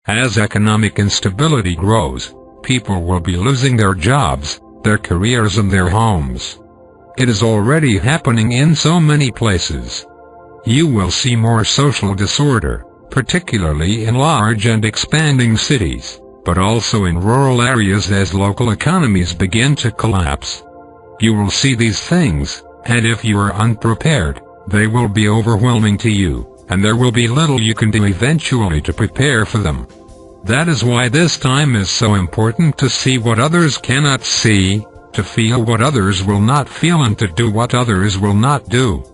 As economic instability grows, people will be losing their jobs, their careers and their homes. It is already happening in so many places. You will see more social disorder, particularly in large and expanding cities, but also in rural areas as local economies begin to collapse. You will see these things, and if you are unprepared, they will be overwhelming to you, and there will be little you can do eventually to prepare for them. That is why this time is so important, to see what others cannot see, to feel what others will not feel, and to do what others will not do.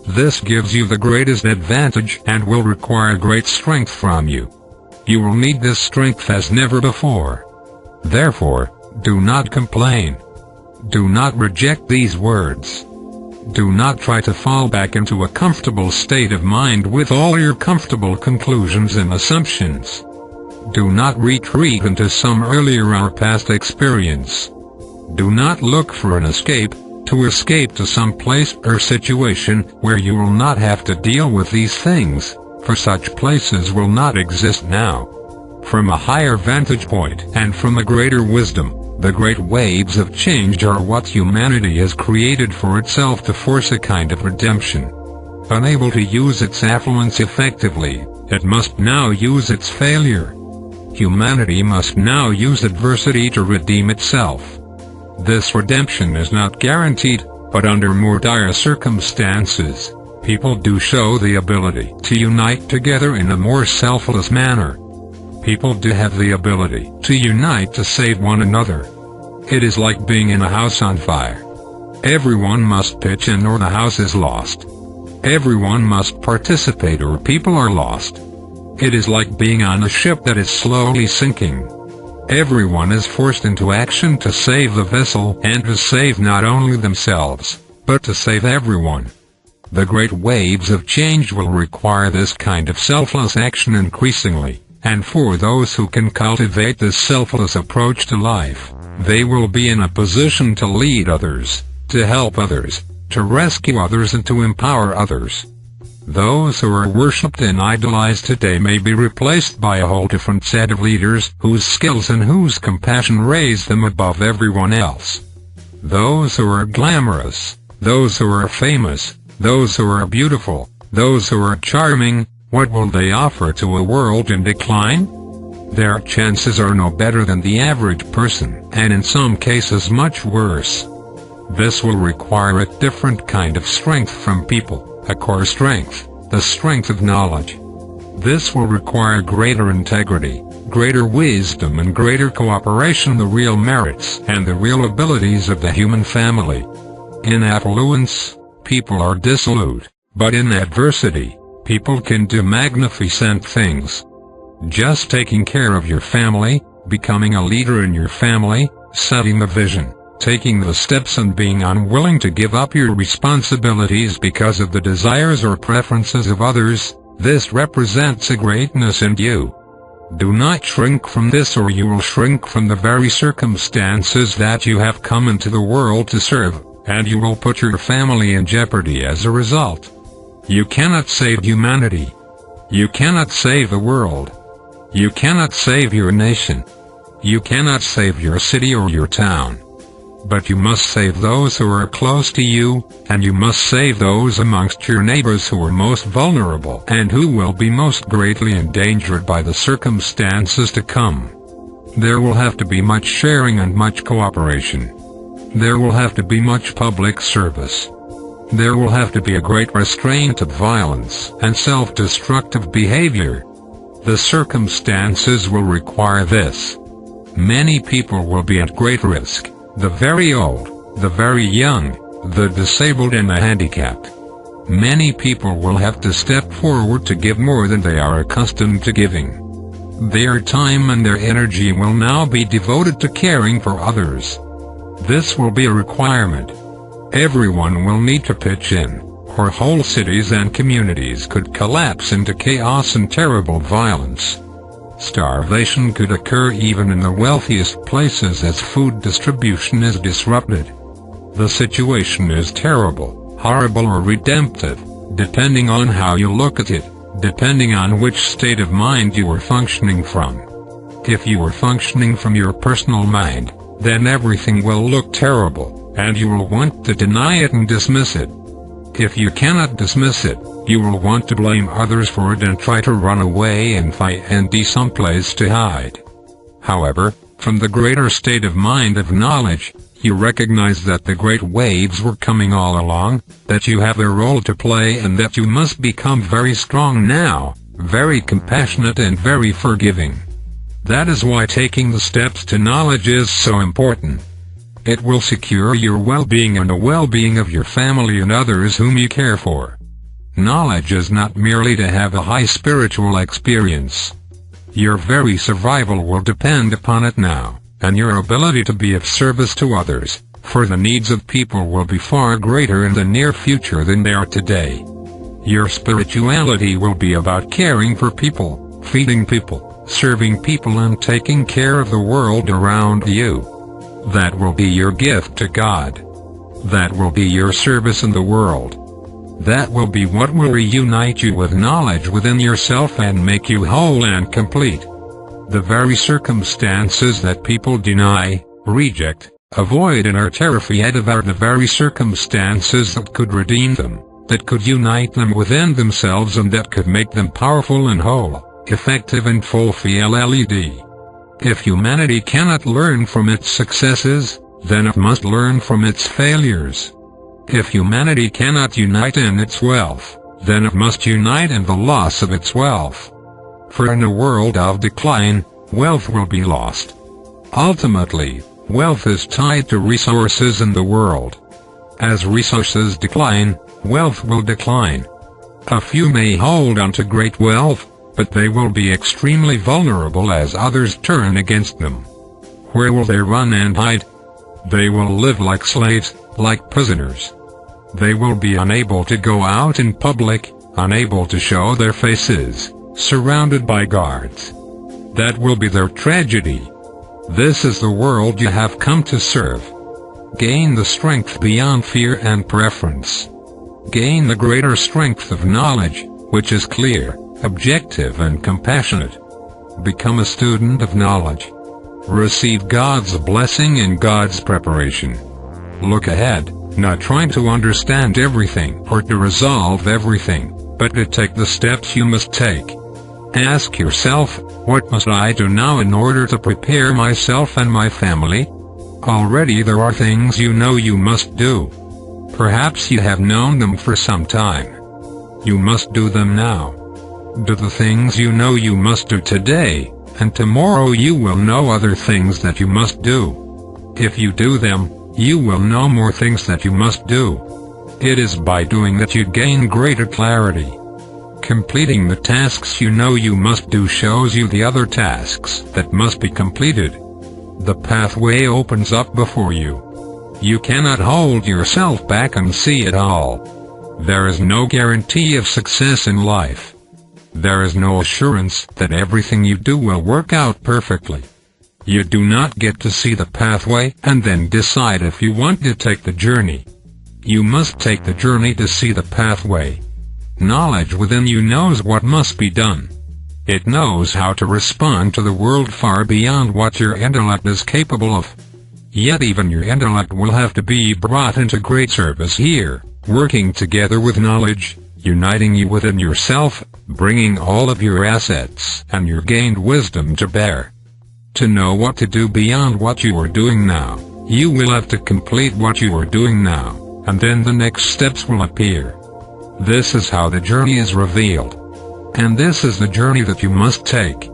This gives you the greatest advantage and will require great strength from you. You will need this strength as never before. Therefore, do not complain. Do not reject these words. Do not try to fall back into a comfortable state of mind with all your comfortable conclusions and assumptions. Do not retreat into some earlier or past experience. Do not look for an escape, to escape to some place or situation where you will not have to deal with these things, for such places will not exist now. From a higher vantage point and from a greater wisdom, the great waves of change are what humanity has created for itself to force a kind of redemption. Unable to use its affluence effectively, it must now use its failure. Humanity must now use adversity to redeem itself. This redemption is not guaranteed, but under more dire circumstances, people do show the ability to unite together in a more selfless manner. People do have the ability to unite to save one another. It is like being in a house on fire. Everyone must pitch in or the house is lost. Everyone must participate or people are lost. It is like being on a ship that is slowly sinking. Everyone is forced into action to save the vessel and to save not only themselves, but to save everyone. The great waves of change will require this kind of selfless action increasingly, and for those who can cultivate this selfless approach to life, they will be in a position to lead others, to help others, to rescue others and to empower others. Those who are worshipped and idolized today may be replaced by a whole different set of leaders whose skills and whose compassion raise them above everyone else. Those who are glamorous, those who are famous, those who are beautiful, those who are charming, what will they offer to a world in decline? Their chances are no better than the average person, and in some cases much worse. This will require a different kind of strength from people. A core strength, the strength of knowledge. This will require greater integrity, greater wisdom and greater cooperation, the real merits and the real abilities of the human family. In affluence, people are dissolute, but in adversity, people can do magnificent things. Just taking care of your family, becoming a leader in your family, setting the vision, taking the steps and being unwilling to give up your responsibilities because of the desires or preferences of others, this represents a greatness in you. Do not shrink from this, or you will shrink from the very circumstances that you have come into the world to serve, and you will put your family in jeopardy as a result. You cannot save humanity. You cannot save the world. You cannot save your nation. You cannot save your city or your town. But you must save those who are close to you, and you must save those amongst your neighbors who are most vulnerable and who will be most greatly endangered by the circumstances to come. There will have to be much sharing and much cooperation. There will have to be much public service. There will have to be a great restraint of violence and self-destructive behavior. The circumstances will require this. Many people will be at great risk. The very old, the very young, the disabled and the handicapped. Many people will have to step forward to give more than they are accustomed to giving. Their time and their energy will now be devoted to caring for others. This will be a requirement. Everyone will need to pitch in, or whole cities and communities could collapse into chaos and terrible violence. Starvation could occur even in the wealthiest places as food distribution is disrupted. The situation is terrible, horrible or redemptive, depending on how you look at it, depending on which state of mind you are functioning from. If you are functioning from your personal mind, then everything will look terrible, and you will want to deny it and dismiss it. If you cannot dismiss it, you will want to blame others for it and try to run away and fight and be someplace to hide. However, from the greater state of mind of knowledge, you recognize that the great waves were coming all along, that you have a role to play and that you must become very strong now, very compassionate and very forgiving. That is why taking the steps to knowledge is so important. It will secure your well-being and the well-being of your family and others whom you care for. Knowledge is not merely to have a high spiritual experience. Your very survival will depend upon it now, and your ability to be of service to others, for the needs of people will be far greater in the near future than they are today. Your spirituality will be about caring for people, feeding people, serving people and taking care of the world around you. That will be your gift to God. That will be your service in the world. That will be what will reunite you with knowledge within yourself and make you whole and complete. The very circumstances that people deny, reject, avoid and are terrified of are the very circumstances that could redeem them, that could unite them within themselves and that could make them powerful and whole, effective and fulfilled. If humanity cannot learn from its successes, then it must learn from its failures. If humanity cannot unite in its wealth, then it must unite in the loss of its wealth. For in a world of decline, wealth will be lost. Ultimately, wealth is tied to resources in the world. As resources decline, wealth will decline. A few may hold on to great wealth, but they will be extremely vulnerable as others turn against them. Where will they run and hide? They will live like slaves, like prisoners. They will be unable to go out in public, unable to show their faces, surrounded by guards. That will be their tragedy. This is the world you have come to serve. Gain the strength beyond fear and preference. Gain the greater strength of knowledge, which is clear, objective and compassionate. Become a student of knowledge. Receive God's blessing and God's preparation. Look ahead, not trying to understand everything or to resolve everything, but to take the steps you must take. Ask yourself, what must I do now in order to prepare myself and my family? Already there are things you know you must do. Perhaps you have known them for some time. You must do them now. Do the things you know you must do today, and tomorrow you will know other things that you must do. If you do them, you will know more things that you must do. It is by doing that you gain greater clarity. Completing the tasks you know you must do shows you the other tasks that must be completed. The pathway opens up before you. You cannot hold yourself back and see it all. There is no guarantee of success in life. There is no assurance that everything you do will work out perfectly. You do not get to see the pathway and then decide if you want to take the journey. You must take the journey to see the pathway. Knowledge within you knows what must be done. It knows how to respond to the world far beyond what your intellect is capable of. Yet even your intellect will have to be brought into great service here, working together with knowledge, uniting you within yourself, bringing all of your assets and your gained wisdom to bear. To know what to do beyond what you are doing now, you will have to complete what you are doing now, and then the next steps will appear. This is how the journey is revealed. And this is the journey that you must take.